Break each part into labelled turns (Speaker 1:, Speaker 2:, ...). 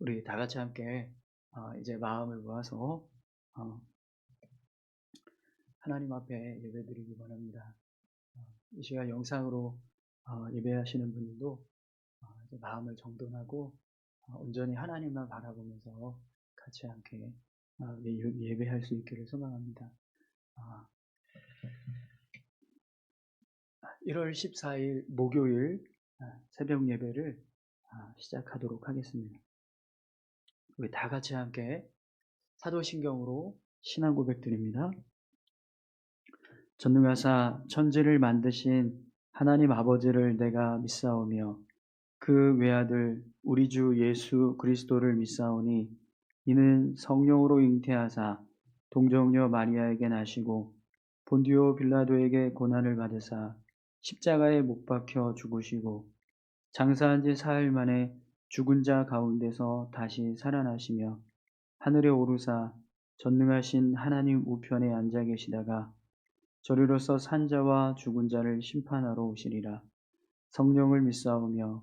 Speaker 1: 우리 다 같이 함께 이제 마음을 모아서 어, 하나님 앞에 예배드리기 원합니다. 이 시간 영상으로 예배하시는 분들도 이제 마음을 정돈하고 온전히 하나님만 바라보면서 같이 함께 예배할 수 있기를 소망합니다. 어, 1월 14일 목요일 새벽 예배를 시작하도록 하겠습니다. 우리 다 같이 함께 사도신경으로 신앙 고백드립니다. 전능하사 천지를 만드신 하나님 아버지를 내가 믿사오며 그 외아들 우리 주 예수 그리스도를 믿사오니 이는 성령으로 잉태하사 동정녀 마리아에게 나시고 본디오 빌라도에게 고난을 받으사 십자가에 못 박혀 죽으시고 장사한 지 사흘 만에 죽은 자 가운데서 다시 살아나시며 하늘에 오르사 전능하신 하나님 우편에 앉아 계시다가 저리로서 산자와 죽은 자를 심판하러 오시리라. 성령을 믿사오며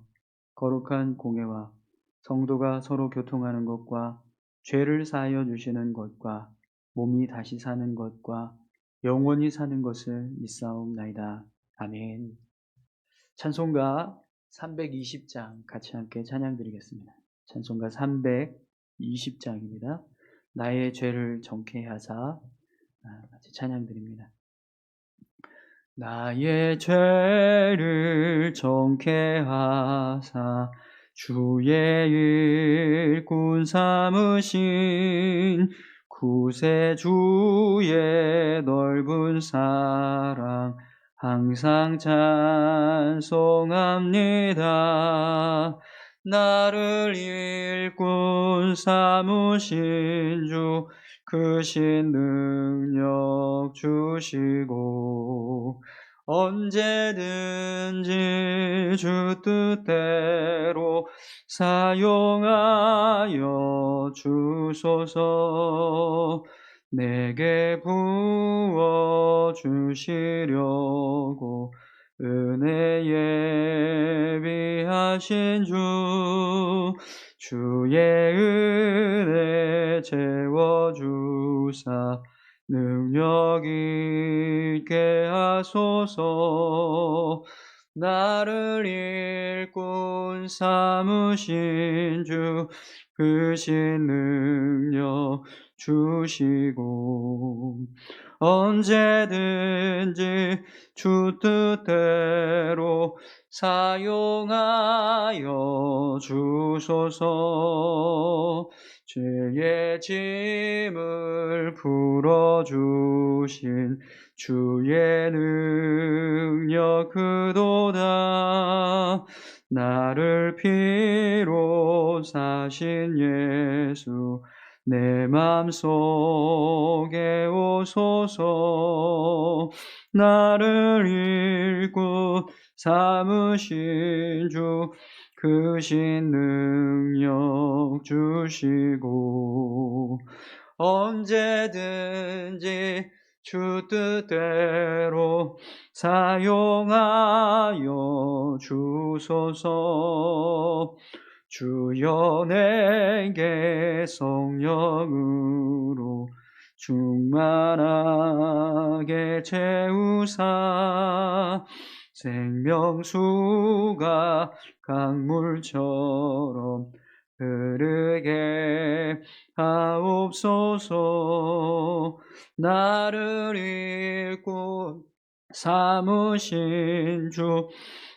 Speaker 1: 거룩한 공회와 성도가 서로 교통하는 것과 죄를 사하여 주시는 것과 몸이 다시 사는 것과 영원히 사는 것을 믿사옵나이다. 아멘. 찬송가 320장 같이 함께 찬양 드리겠습니다. 찬송가 320장입니다. 나의 죄를 정케 하사 같이 찬양 드립니다. 나의 죄를 정케 하사 주의 일꾼 삼으신 구세주의 넓은 사랑 항상 찬송합니다. 나를 일꾼 삼으신 주 크신 능력 주시고 언제든지 주 뜻대로 사용하여 주소서. 내게 부어 주시려고 은혜 예비하신 주의 은혜 채워주사 능력 있게 하소서. 나를 일꾼 삼으신 주 크신 능력 주시고 언제든지 주 뜻대로 사용하여 주소서. 죄의 짐을 풀어주신 주의 능력 그도다. 나를 피로 사신 예수 내 맘속에 오소서. 나를 일꾼 삼으신 주 크신 능력 주시고 언제든지 주 뜻대로 사용하여 주소서. 주여 내게 성령으로 충만하게 채우사 생명수가 강물처럼 흐르게 하옵소서. 나를 일꾼 삼으신 주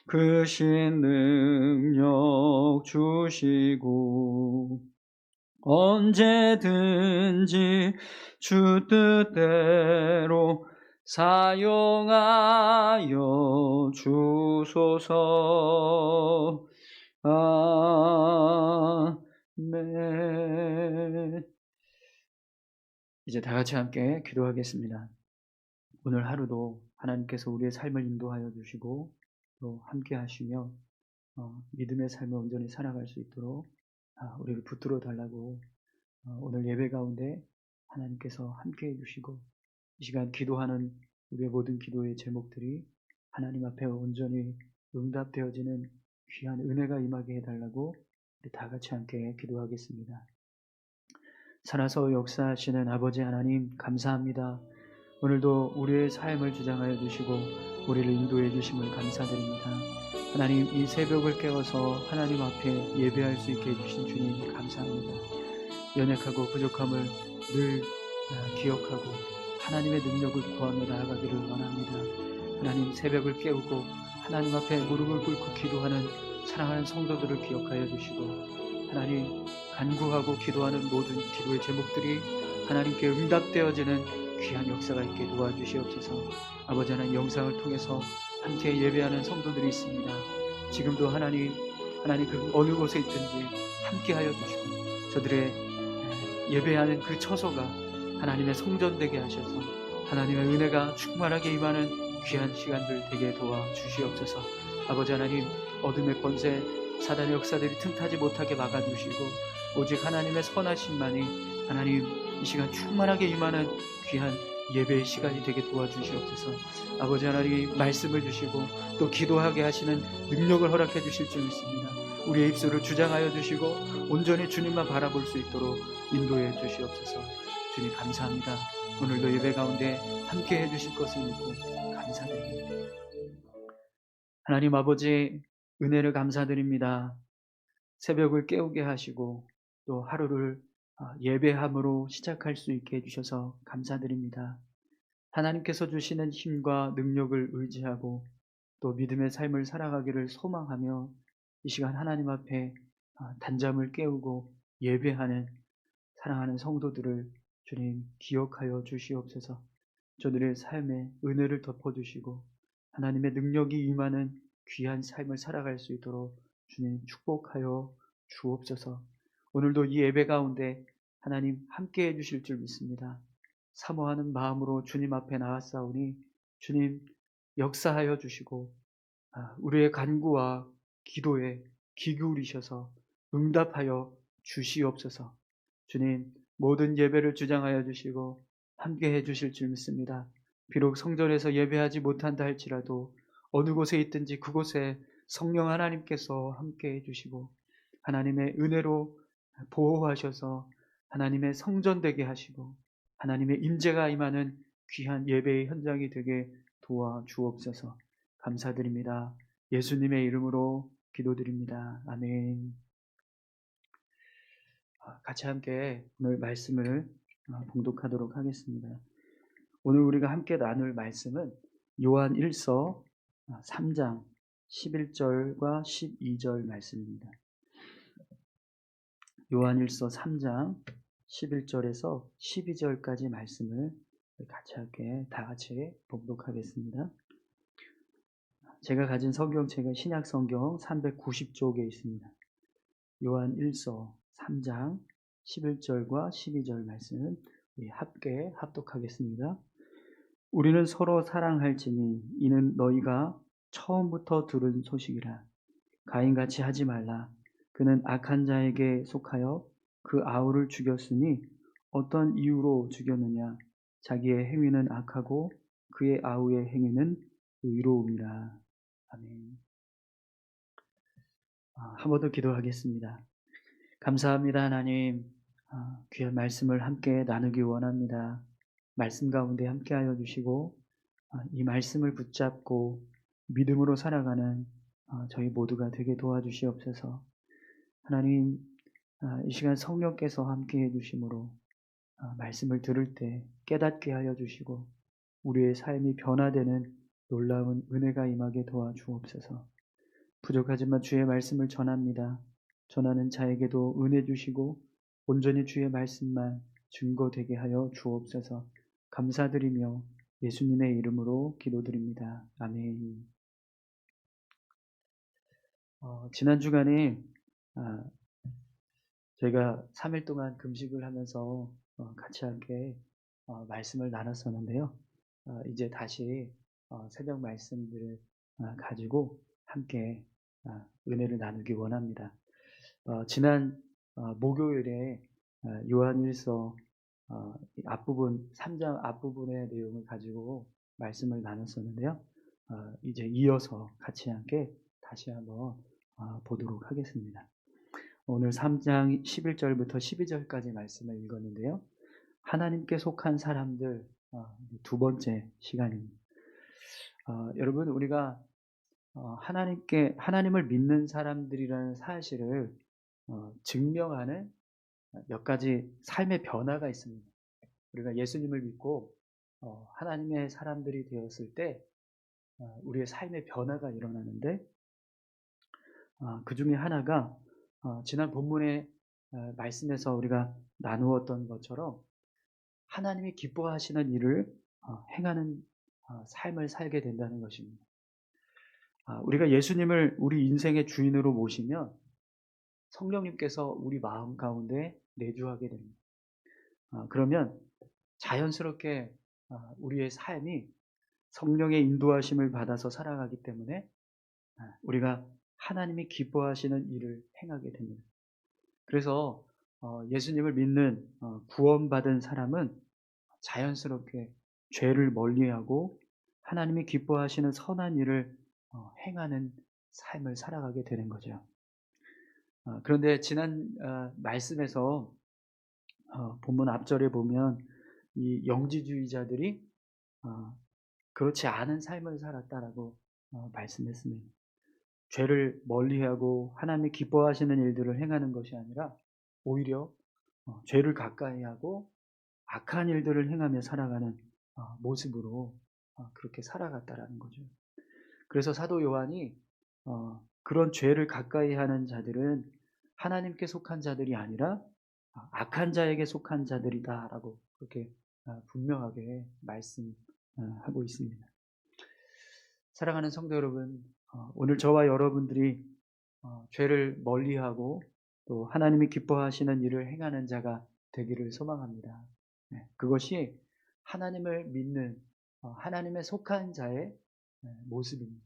Speaker 1: 크신 능력 주시고 언제든지 주 뜻대로 사용하여 주소서. 아멘. 이제 다 같이 함께 기도하겠습니다. 오늘 하루도 하나님께서 우리의 삶을 인도하여 주시고 또 함께 하시며 믿음의 삶을 온전히 살아갈 수 있도록 우리를 붙들어 달라고 오늘 예배 가운데 하나님께서 함께 해주시고 이 시간 기도하는 우리의 모든 기도의 제목들이 하나님 앞에 온전히 응답되어지는 귀한 은혜가 임하게 해달라고 우리 다 같이 함께 기도하겠습니다. 살아서 역사하시는 아버지 하나님 감사합니다. 오늘도 우리의 삶을 주장하여 주시고 우리를 인도해 주심을 감사드립니다. 하나님, 이 새벽을 깨워서 하나님 앞에 예배할 수 있게 해주신 주님 감사합니다. 연약하고 부족함을 늘 기억하고 하나님의 능력을 구하며 나아가기를 원합니다. 하나님, 새벽을 깨우고 하나님 앞에 무릎을 꿇고 기도하는 사랑하는 성도들을 기억하여 주시고, 하나님, 간구하고 기도하는 모든 기도의 제목들이 하나님께 응답되어지는 귀한 역사가 있게 도와주시옵소서. 아버지 하나님, 영상을 통해서 함께 예배하는 성도들이 있습니다. 지금도 하나님 그 어느 곳에 있든지 함께하여 주시고 저들의 예배하는 그 처소가 하나님의 성전되게 하셔서 하나님의 은혜가 충만하게 임하는 귀한 시간들 되게 도와주시옵소서. 아버지 하나님, 어둠의 권세, 사단의 역사들이 틈타지 못하게 막아주시고 오직 하나님의 선하심만이 하나님 이 시간 충만하게 임하는 귀한 예배의 시간이 되게 도와주시옵소서. 아버지 하나님, 말씀을 주시고 또 기도하게 하시는 능력을 허락해 주실 줄 믿습니다. 우리의 입술을 주장하여 주시고 온전히 주님만 바라볼 수 있도록 인도해 주시옵소서. 주님 감사합니다. 오늘도 예배 가운데 함께 해주실 것을 믿고 감사드립니다. 하나님 아버지, 은혜를 감사드립니다. 새벽을 깨우게 하시고 또 하루를 예배함으로 시작할 수 있게 해주셔서 감사드립니다. 하나님께서 주시는 힘과 능력을 의지하고 또 믿음의 삶을 살아가기를 소망하며 이 시간 하나님 앞에 단잠을 깨우고 예배하는 사랑하는 성도들을 주님 기억하여 주시옵소서. 저들의 삶에 은혜를 덮어주시고 하나님의 능력이 임하는 귀한 삶을 살아갈 수 있도록 주님 축복하여 주옵소서. 오늘도 이 예배 가운데 하나님 함께 해주실 줄 믿습니다. 사모하는 마음으로 주님 앞에 나왔사오니 주님 역사하여 주시고 우리의 간구와 기도에 귀 기울이셔서 응답하여 주시옵소서. 주님, 모든 예배를 주장하여 주시고 함께 해주실 줄 믿습니다. 비록 성전에서 예배하지 못한다 할지라도 어느 곳에 있든지 그곳에 성령 하나님께서 함께 해주시고 하나님의 은혜로 보호하셔서 하나님의 성전 되게 하시고 하나님의 임재가 임하는 귀한 예배의 현장이 되게 도와주옵소서. 감사드립니다. 예수님의 이름으로 기도드립니다. 아멘. 같이 함께 오늘 말씀을 봉독하도록 하겠습니다. 오늘 우리가 함께 나눌 말씀은 요한 1서 3장 11절과 12절 말씀입니다. 요한 1서 3장 11절에서 12절까지 말씀을 같이 함께 다 같이 봉독하겠습니다. 제가 가진 성경책은 신약 성경 390쪽에 있습니다. 요한 1서 3장 11절과 12절 말씀은 우리 함께 합독하겠습니다. 우리는 서로 사랑할지니 이는 너희가 처음부터 들은 소식이라. 가인같이 하지 말라. 그는 악한 자에게 속하여 그 아우를 죽였으니 어떤 이유로 죽였느냐. 자기의 행위는 악하고 그의 아우의 행위는 의로움이라. 아멘. 한 번 더 기도하겠습니다. 감사합니다. 하나님, 귀한 말씀을 함께 나누기 원합니다. 말씀 가운데 함께하여 주시고 이 말씀을 붙잡고 믿음으로 살아가는 저희 모두가 되게 도와주시옵소서. 하나님, 이 시간 성령께서 함께해 주심으로 말씀을 들을 때 깨닫게 하여 주시고 우리의 삶이 변화되는 놀라운 은혜가 임하게 도와주옵소서. 부족하지만 주의 말씀을 전합니다. 전하는 자에게도 은혜 주시고 온전히 주의 말씀만 증거되게 하여 주옵소서. 감사드리며 예수님의 이름으로 기도드립니다. 아멘. 지난 주간에 저희가 3일 동안 금식을 하면서 같이 함께 말씀을 나눴었는데요. 이제 다시 새벽 말씀들을 가지고 함께 은혜를 나누기 원합니다. 지난 목요일에 요한일서 앞부분 3장 앞부분의 내용을 가지고 말씀을 나눴었는데요. 이제 이어서 같이 함께 다시 한번 보도록 하겠습니다. 오늘 3장 11절부터 12절까지 말씀을 읽었는데요. 하나님께 속한 사람들 두 번째 시간입니다. 여러분 우리가 하나님을 믿는 사람들이라는 사실을 증명하는 몇 가지 삶의 변화가 있습니다. 우리가 예수님을 믿고 하나님의 사람들이 되었을 때 우리의 삶의 변화가 일어나는데 그 중에 하나가 지난 본문의 말씀에서 우리가 나누었던 것처럼 하나님이 기뻐하시는 일을 행하는 삶을 살게 된다는 것입니다. 우리가 예수님을 우리 인생의 주인으로 모시면 성령님께서 우리 마음 가운데 내주하게 됩니다. 그러면 자연스럽게 우리의 삶이 성령의 인도하심을 받아서 살아가기 때문에 우리가 하나님이 기뻐하시는 일을 행하게 됩니다. 그래서 예수님을 믿는 구원받은 사람은 자연스럽게 죄를 멀리하고 하나님이 기뻐하시는 선한 일을 행하는 삶을 살아가게 되는 거죠. 그런데 지난 말씀에서 본문 앞절에 보면 이 영지주의자들이 그렇지 않은 삶을 살았다라고 말씀했습니다. 죄를 멀리하고 하나님이 기뻐하시는 일들을 행하는 것이 아니라 오히려 죄를 가까이하고 악한 일들을 행하며 살아가는 모습으로 그렇게 살아갔다라는 거죠. 그래서 사도 요한이 그런 죄를 가까이하는 자들은 하나님께 속한 자들이 아니라 악한 자에게 속한 자들이다라고 그렇게 분명하게 말씀하고 있습니다. 사랑하는 성도 여러분, 오늘 저와 여러분들이 죄를 멀리하고 또 하나님이 기뻐하시는 일을 행하는 자가 되기를 소망합니다. 그것이 하나님을 믿는 하나님의 속한 자의 모습입니다.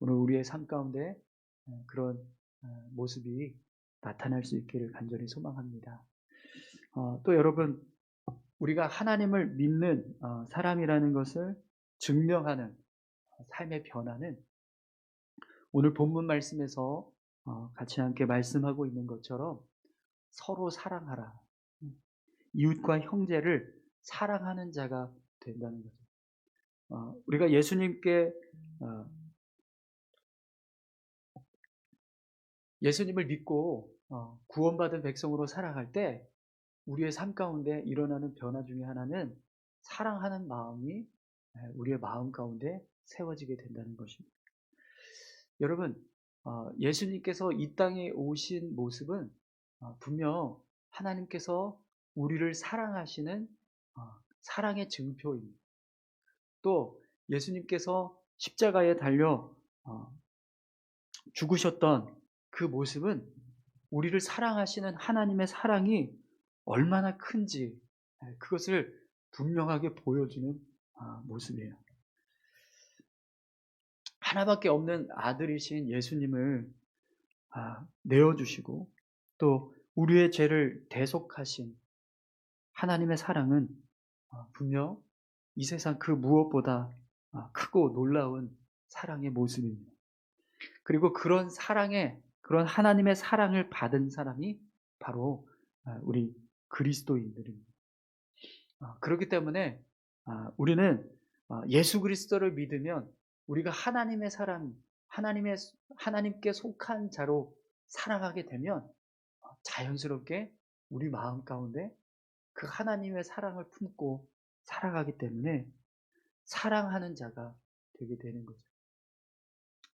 Speaker 1: 오늘 우리의 삶 가운데 그런 모습이 나타날 수 있기를 간절히 소망합니다. 또 여러분, 우리가 하나님을 믿는 사람이라는 것을 증명하는 삶의 변화는 오늘 본문 말씀에서 같이 함께 말씀하고 있는 것처럼 서로 사랑하라. 이웃과 형제를 사랑하는 자가 된다는 거죠. 우리가 예수님을 믿고 구원받은 백성으로 살아갈 때 우리의 삶 가운데 일어나는 변화 중에 하나는 사랑하는 마음이 우리의 마음 가운데 세워지게 된다는 것입니다. 여러분, 예수님께서 이 땅에 오신 모습은 분명 하나님께서 우리를 사랑하시는 사랑의 증표입니다. 또 예수님께서 십자가에 달려 죽으셨던 그 모습은 우리를 사랑하시는 하나님의 사랑이 얼마나 큰지 그것을 분명하게 보여주는 모습이에요. 하나밖에 없는 아들이신 예수님을 내어주시고 또 우리의 죄를 대속하신 하나님의 사랑은 분명 이 세상 그 무엇보다 크고 놀라운 사랑의 모습입니다. 그리고 그런 하나님의 사랑을 받은 사람이 바로 우리 그리스도인들입니다. 그렇기 때문에 우리는 예수 그리스도를 믿으면 우리가 하나님의 사람, 하나님께 속한 자로 살아가게 되면 자연스럽게 우리 마음 가운데 그 하나님의 사랑을 품고 살아가기 때문에 사랑하는 자가 되게 되는 거죠.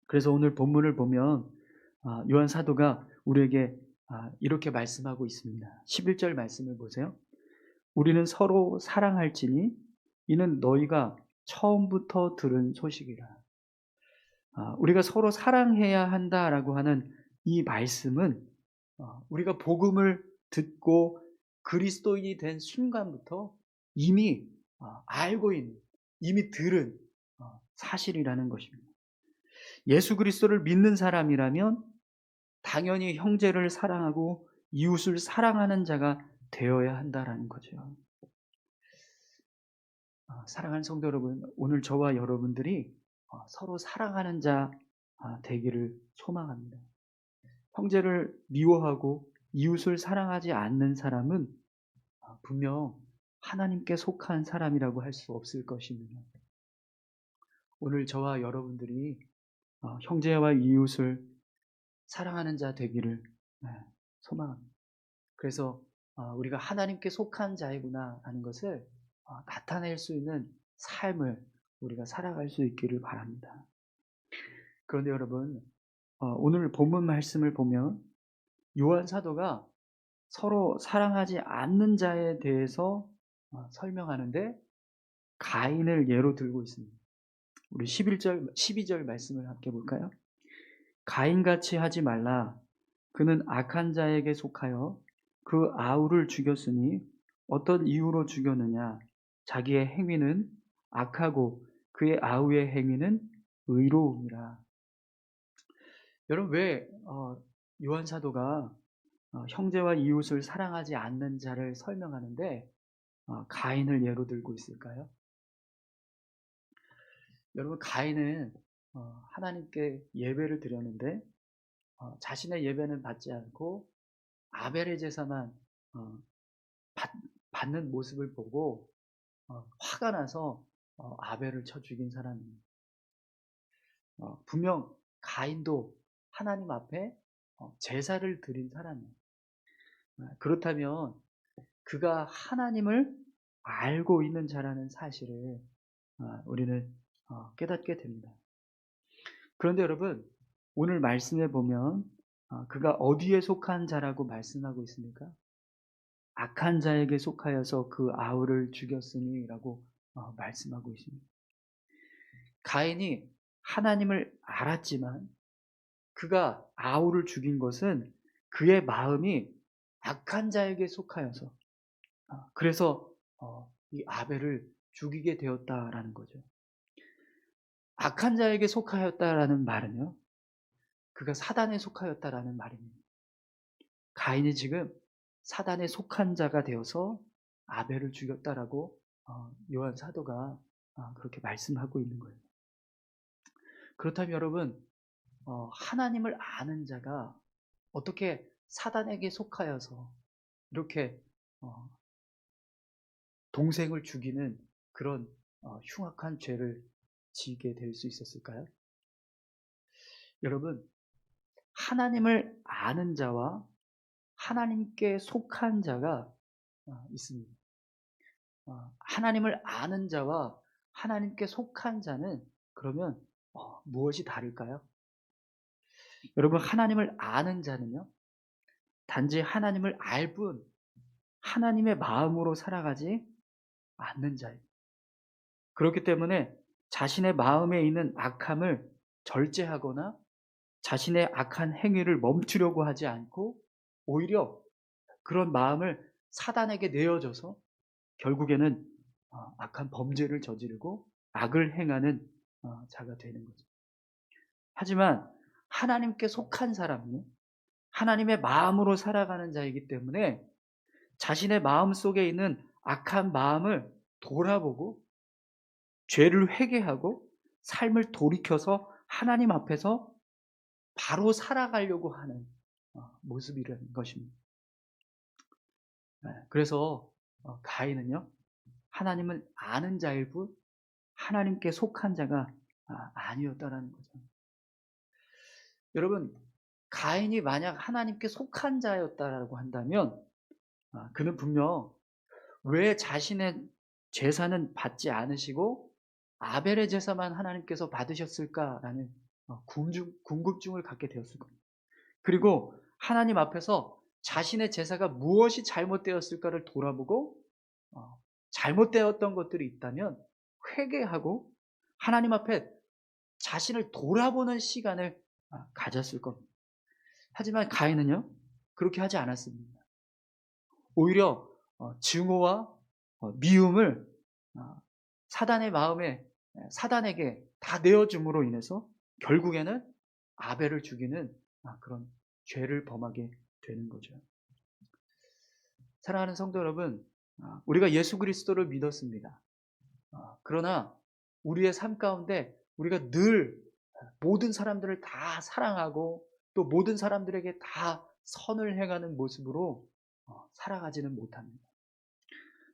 Speaker 1: 그래서 오늘 본문을 보면 요한 사도가 우리에게 이렇게 말씀하고 있습니다. 11절 말씀을 보세요. 우리는 서로 사랑할지니 이는 너희가 처음부터 들은 소식이라. 우리가 서로 사랑해야 한다라고 하는 이 말씀은 우리가 복음을 듣고 그리스도인이 된 순간부터 이미 알고 있는, 이미 들은 사실이라는 것입니다. 예수 그리스도를 믿는 사람이라면 당연히 형제를 사랑하고 이웃을 사랑하는 자가 되어야 한다라는 거죠. 사랑하는 성도 여러분, 오늘 저와 여러분들이 서로 사랑하는 자 되기를 소망합니다. 형제를 미워하고 이웃을 사랑하지 않는 사람은 분명 하나님께 속한 사람이라고 할 수 없을 것입니다. 오늘 저와 여러분들이 형제와 이웃을 사랑하는 자 되기를 소망합니다. 그래서 우리가 하나님께 속한 자이구나 하는 것을 나타낼 수 있는 삶을 우리가 살아갈 수 있기를 바랍니다. 그런데 여러분, 오늘 본문 말씀을 보면 요한 사도가 서로 사랑하지 않는 자에 대해서 설명하는데 가인을 예로 들고 있습니다. 우리 11절, 12절 말씀을 함께 볼까요? 가인같이 하지 말라. 그는 악한 자에게 속하여 그 아우를 죽였으니 어떤 이유로 죽였느냐? 자기의 행위는 악하고 그의 아우의 행위는 의로움이라. 여러분, 왜 요한 사도가 형제와 이웃을 사랑하지 않는 자를 설명하는데 가인을 예로 들고 있을까요? 여러분, 가인은 하나님께 예배를 드렸는데 자신의 예배는 받지 않고 아벨의 제사만 받는 모습을 보고 화가 나서 아벨을 쳐 죽인 사람입니다. 분명 가인도 하나님 앞에 제사를 드린 사람이에요. 그렇다면 그가 하나님을 알고 있는 자라는 사실을 우리는 깨닫게 됩니다. 그런데 여러분, 오늘 말씀에 보면 그가 어디에 속한 자라고 말씀하고 있습니까? 악한 자에게 속하여서 그 아우를 죽였으니 라고 말씀하고 있습니다. 가인이 하나님을 알았지만 그가 아우를 죽인 것은 그의 마음이 악한 자에게 속하여서 그래서 이 아벨을 죽이게 되었다라는 거죠. 악한 자에게 속하였다라는 말은요, 그가 사단에 속하였다라는 말입니다. 가인이 지금 사단에 속한 자가 되어서 아벨을 죽였다라고 요한 사도가 그렇게 말씀하고 있는 거예요. 그렇다면 여러분, 하나님을 아는 자가 어떻게 사단에게 속하여서 이렇게 동생을 죽이는 그런 흉악한 죄를 지게 될 수 있었을까요? 여러분, 하나님을 아는 자와 하나님께 속한 자가 있습니다. 하나님을 아는 자와 하나님께 속한 자는 그러면 무엇이 다를까요? 여러분, 하나님을 아는 자는요, 단지 하나님을 알 뿐 하나님의 마음으로 살아가지 않는 자예요. 그렇기 때문에 자신의 마음에 있는 악함을 절제하거나 자신의 악한 행위를 멈추려고 하지 않고 오히려 그런 마음을 사단에게 내어줘서 결국에는 악한 범죄를 저지르고 악을 행하는 자가 되는 거죠. 하지만 하나님께 속한 사람은 하나님의 마음으로 살아가는 자이기 때문에 자신의 마음 속에 있는 악한 마음을 돌아보고 죄를 회개하고 삶을 돌이켜서 하나님 앞에서 바로 살아가려고 하는 모습이라는 것입니다. 그래서 가인은요, 하나님을 아는 자일 뿐 하나님께 속한 자가 아니었다라는 거죠. 여러분, 가인이 만약 하나님께 속한 자였다라고 한다면 그는 분명 왜 자신의 제사는 받지 않으시고 아벨의 제사만 하나님께서 받으셨을까라는 궁금증을 갖게 되었을 겁니다. 그리고 하나님 앞에서 자신의 제사가 무엇이 잘못되었을까를 돌아보고 잘못되었던 것들이 있다면 회개하고 하나님 앞에 자신을 돌아보는 시간을 가졌을 겁니다. 하지만 가인은요, 그렇게 하지 않았습니다. 오히려 증오와 미움을 사단의 마음에 사단에게 다 내어줌으로 인해서 결국에는 아벨을 죽이는 그런 죄를 범하게 되는 거죠. 사랑하는 성도 여러분, 우리가 예수 그리스도를 믿었습니다. 그러나 우리의 삶 가운데 우리가 늘 모든 사람들을 다 사랑하고 또 모든 사람들에게 다 선을 행하는 모습으로 살아가지는 못합니다.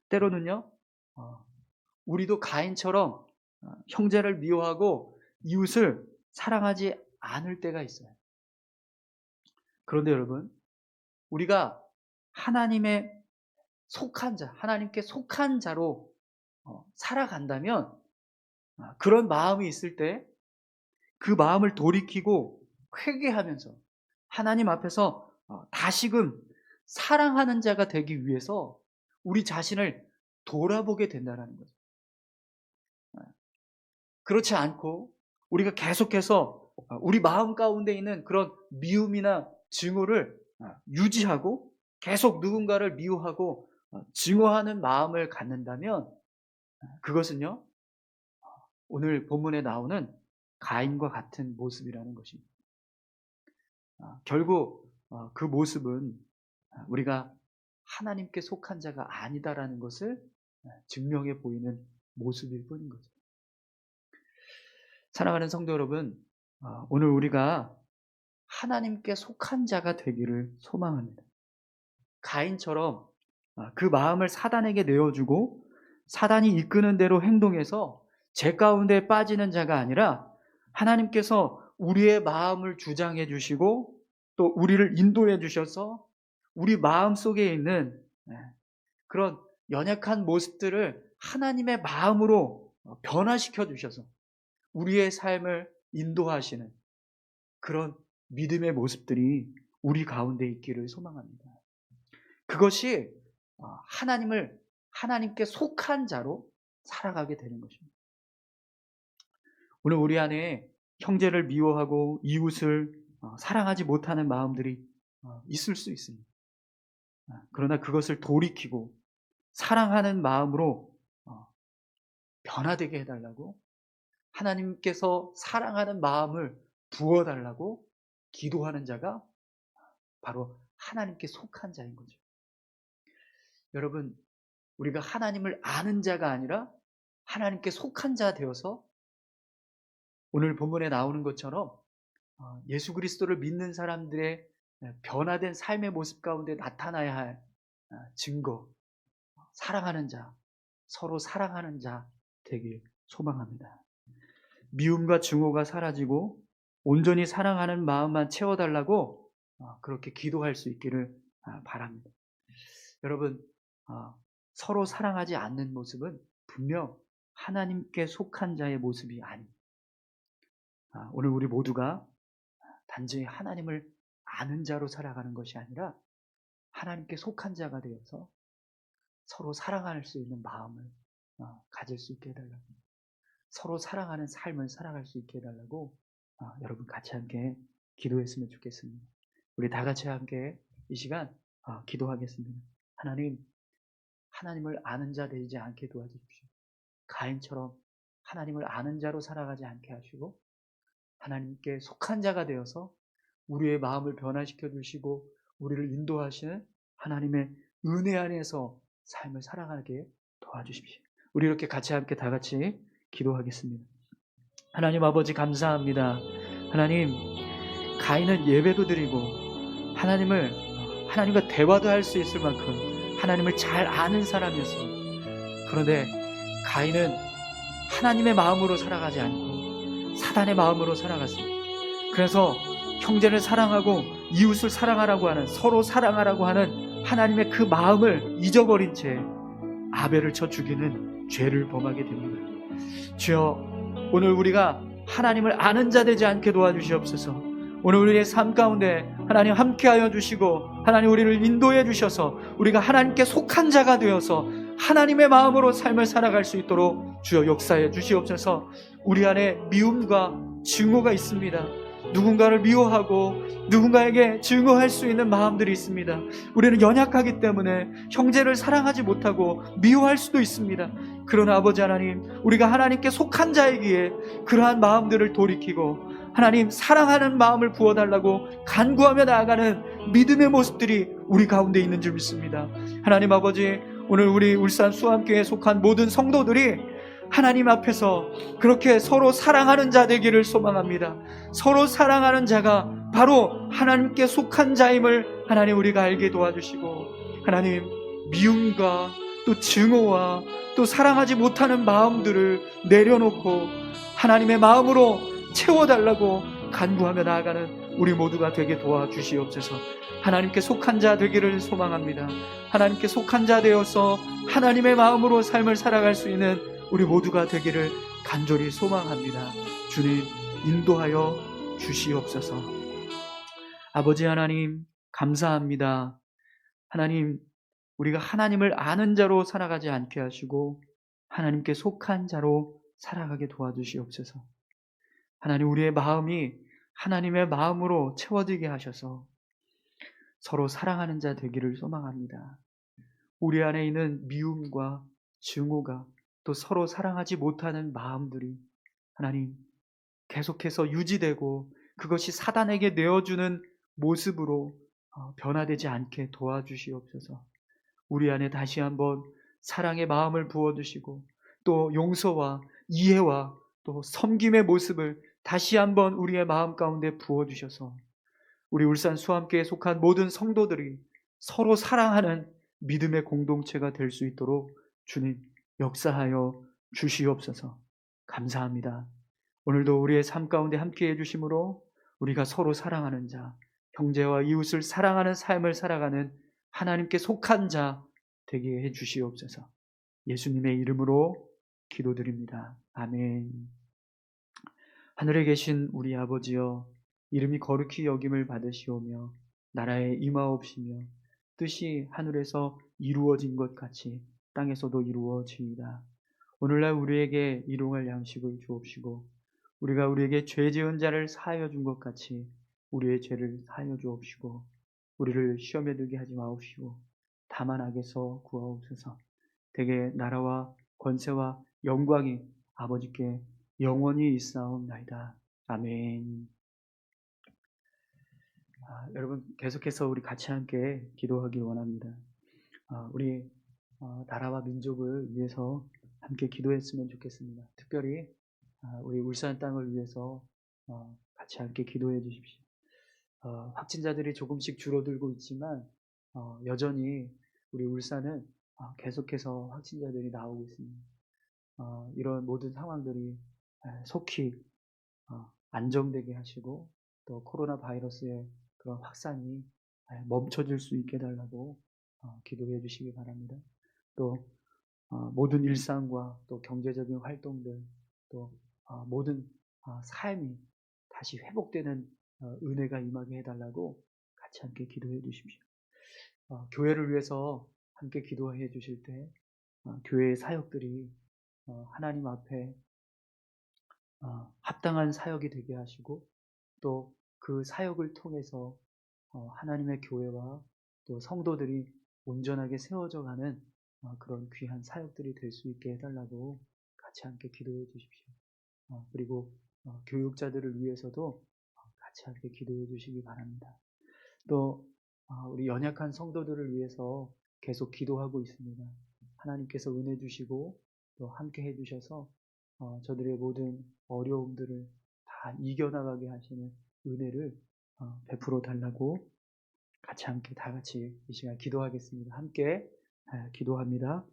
Speaker 1: 때로는요, 우리도 가인처럼 형제를 미워하고 이웃을 사랑하지 않을 때가 있어요. 그런데 여러분, 우리가 하나님의 속한 자, 하나님께 속한 자로 살아간다면, 그런 마음이 있을 때 그 마음을 돌이키고 회개하면서 하나님 앞에서 다시금 사랑하는 자가 되기 위해서 우리 자신을 돌아보게 된다는 거죠. 그렇지 않고 우리가 계속해서 우리 마음 가운데 있는 그런 미움이나 증오를 유지하고 계속 누군가를 미워하고 증오하는 마음을 갖는다면, 그것은요, 오늘 본문에 나오는 가인과 같은 모습이라는 것입니다. 결국 그 모습은 우리가 하나님께 속한 자가 아니다라는 것을 증명해 보이는 모습일 뿐인 거죠. 사랑하는 성도 여러분, 오늘 우리가 하나님께 속한 자가 되기를 소망합니다. 가인처럼 그 마음을 사단에게 내어주고 사단이 이끄는 대로 행동해서 죄 가운데 빠지는 자가 아니라, 하나님께서 우리의 마음을 주장해 주시고 또 우리를 인도해 주셔서 우리 마음 속에 있는 그런 연약한 모습들을 하나님의 마음으로 변화시켜 주셔서 우리의 삶을 인도하시는 그런 믿음의 모습들이 우리 가운데 있기를 소망합니다. 그것이 하나님께 속한 자로 살아가게 되는 것입니다. 오늘 우리 안에 형제를 미워하고 이웃을 사랑하지 못하는 마음들이 있을 수 있습니다. 그러나 그것을 돌이키고 사랑하는 마음으로 변화되게 해달라고, 하나님께서 사랑하는 마음을 부어달라고 기도하는 자가 바로 하나님께 속한 자인 거죠. 여러분, 우리가 하나님을 아는 자가 아니라 하나님께 속한 자 되어서 오늘 본문에 나오는 것처럼 예수 그리스도를 믿는 사람들의 변화된 삶의 모습 가운데 나타나야 할 증거, 사랑하는 자, 서로 사랑하는 자 되길 소망합니다. 미움과 증오가 사라지고 온전히 사랑하는 마음만 채워달라고 그렇게 기도할 수 있기를 바랍니다. 여러분, 서로 사랑하지 않는 모습은 분명 하나님께 속한 자의 모습이 아닙니다. 오늘 우리 모두가 단지 하나님을 아는 자로 살아가는 것이 아니라 하나님께 속한 자가 되어서 서로 사랑할 수 있는 마음을 가질 수 있게 해달라고, 서로 사랑하는 삶을 살아갈 수 있게 해달라고 여러분 같이 함께 기도했으면 좋겠습니다. 우리 다 같이 함께 이 시간 기도하겠습니다. 하나님을 아는 자 되지 않게 도와주십시오. 가인처럼 하나님을 아는 자로 살아가지 않게 하시고 하나님께 속한 자가 되어서 우리의 마음을 변화시켜 주시고 우리를 인도하시는 하나님의 은혜 안에서 삶을 살아가게 도와주십시오. 우리 이렇게 같이 함께 다 같이 기도하겠습니다. 하나님 아버지 감사합니다. 하나님, 가인은 예배도 드리고 하나님과 대화도 할 수 있을 만큼 하나님을 잘 아는 사람이었습니다. 그런데 가인은 하나님의 마음으로 살아가지 않고 사단의 마음으로 살아갔습니다. 그래서 형제를 사랑하고 이웃을 사랑하라고 하는, 서로 사랑하라고 하는 하나님의 그 마음을 잊어버린 채 아벨을 쳐 죽이는 죄를 범하게 됩니다. 주여, 오늘 우리가 하나님을 아는 자 되지 않게 도와주시옵소서. 오늘 우리의 삶 가운데 하나님 함께하여 주시고 하나님 우리를 인도해 주셔서 우리가 하나님께 속한 자가 되어서 하나님의 마음으로 삶을 살아갈 수 있도록 주여 역사해 주시옵소서. 우리 안에 미움과 증오가 있습니다. 누군가를 미워하고 누군가에게 증오할 수 있는 마음들이 있습니다. 우리는 연약하기 때문에 형제를 사랑하지 못하고 미워할 수도 있습니다. 그러나 아버지 하나님, 우리가 하나님께 속한 자이기에 그러한 마음들을 돌이키고 하나님 사랑하는 마음을 부어달라고 간구하며 나아가는 믿음의 모습들이 우리 가운데 있는 줄 믿습니다. 하나님 아버지, 오늘 우리 울산 수암교회에 속한 모든 성도들이 하나님 앞에서 그렇게 서로 사랑하는 자 되기를 소망합니다. 서로 사랑하는 자가 바로 하나님께 속한 자임을 하나님 우리가 알게 도와주시고, 하나님 미움과 또 증오와 또 사랑하지 못하는 마음들을 내려놓고 하나님의 마음으로 채워달라고 간구하며 나아가는 우리 모두가 되게 도와주시옵소서. 하나님께 속한 자 되기를 소망합니다. 하나님께 속한 자 되어서 하나님의 마음으로 삶을 살아갈 수 있는 우리 모두가 되기를 간절히 소망합니다. 주님 인도하여 주시옵소서. 아버지 하나님 감사합니다. 하나님, 우리가 하나님을 아는 자로 살아가지 않게 하시고 하나님께 속한 자로 살아가게 도와주시옵소서. 하나님, 우리의 마음이 하나님의 마음으로 채워지게 하셔서 서로 사랑하는 자 되기를 소망합니다. 우리 안에 있는 미움과 증오가 또 서로 사랑하지 못하는 마음들이 하나님 계속해서 유지되고 그것이 사단에게 내어주는 모습으로 변화되지 않게 도와주시옵소서. 우리 안에 다시 한번 사랑의 마음을 부어주시고 또 용서와 이해와 또 섬김의 모습을 다시 한번 우리의 마음 가운데 부어주셔서 우리 울산 수함교회에 속한 모든 성도들이 서로 사랑하는 믿음의 공동체가 될 수 있도록 주님 역사하여 주시옵소서. 감사합니다. 오늘도 우리의 삶 가운데 함께해 주심으로 우리가 서로 사랑하는 자, 형제와 이웃을 사랑하는 삶을 살아가는 하나님께 속한 자 되게 해 주시옵소서. 예수님의 이름으로 기도드립니다. 아멘. 하늘에 계신 우리 아버지여, 이름이 거룩히 여김을 받으시오며 나라에 임하옵시며 뜻이 하늘에서 이루어진 것 같이 땅에서도 이루어지이다. 오늘날 우리에게 일용할 양식을 주옵시고 우리가 우리에게 죄 지은 자를 사하여 준 것 같이 우리의 죄를 사하여 주옵시고 우리를 시험에 들게 하지 마옵시고 다만 악에서 구하옵소서. 대개 나라와 권세와 영광이 아버지께 영원히 있사옵나이다. 아멘. 여러분 계속해서 우리 같이 함께 기도하기 원합니다. 우리 나라와 민족을 위해서 함께 기도했으면 좋겠습니다. 특별히 우리 울산 땅을 위해서 같이 함께 기도해 주십시오. 확진자들이 조금씩 줄어들고 있지만 여전히 우리 울산은 계속해서 확진자들이 나오고 있습니다. 이런 모든 상황들이 속히 안정되게 하시고 또 코로나 바이러스의 그런 확산이 멈춰질 수 있게 해달라고 기도해 주시기 바랍니다. 또 모든 일상과 또 경제적인 활동들 또 모든 삶이 다시 회복되는 은혜가 임하게 해달라고 같이 함께 기도해 주십시오. 교회를 위해서 함께 기도해 주실 때 교회의 사역들이 하나님 앞에 합당한 사역이 되게 하시고 또 그 사역을 통해서 하나님의 교회와 또 성도들이 온전하게 세워져 가는 그런 귀한 사역들이 될 수 있게 해달라고 같이 함께 기도해 주십시오. 그리고 교육자들을 위해서도 같이 함께 기도해 주시기 바랍니다. 또 우리 연약한 성도들을 위해서 계속 기도하고 있습니다. 하나님께서 은혜 주시고 또 함께 해주셔서 저들의 모든 어려움들을 다 이겨나가게 하시는 은혜를 베풀어 달라고 같이 함께 다 같이 이 시간 기도하겠습니다. 함께 기도합니다.